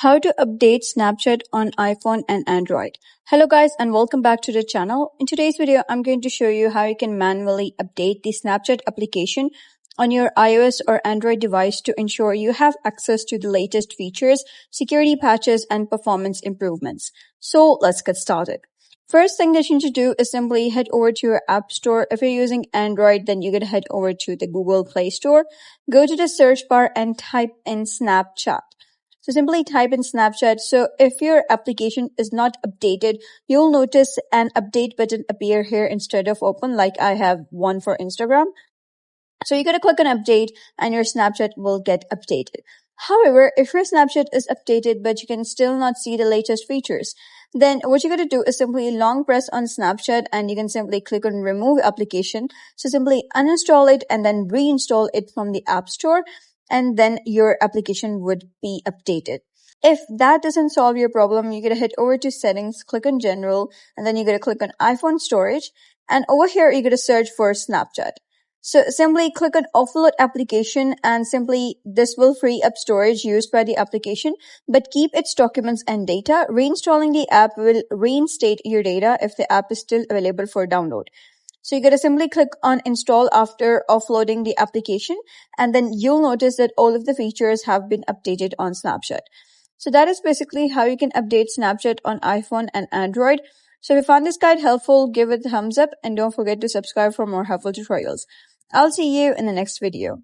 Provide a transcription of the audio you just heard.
How to update Snapchat on iPhone and Android. Hello guys and welcome back to the channel. In today's video, I'm going to show you how you can manually update the Snapchat application on your iOS or Android device to ensure you have access to the latest features, security patches, and performance improvements. So let's get started. First thing that you need to do is simply head over to your app store. If you're using Android, then you're going to head over to the Google Play Store. Go to the search bar and type in Snapchat. So simply type in Snapchat. So if your application is not updated, you'll notice an update button appear here instead of open, like I have one for Instagram. So you're going to click on update and your Snapchat will get updated. However, if your Snapchat is updated but you can still not see the latest features, then what you're going to do is simply long press on Snapchat and you can simply click on remove application. So simply uninstall it and then reinstall it from the App Store, and then your application would be updated. If that doesn't solve your problem, you're going to head over to settings, click on general, and then you're going to click on iPhone storage. And over here, you're going to search for Snapchat. So simply click on offload application and simply this will free up storage used by the application, but keep its documents and data. Reinstalling the app will reinstate your data if the app is still available for download. So you're going to simply click on install after offloading the application, and then you'll notice that all of the features have been updated on Snapchat. So that is basically how you can update Snapchat on iPhone and Android. So if you found this guide helpful, give it a thumbs up and don't forget to subscribe for more helpful tutorials. I'll see you in the next video.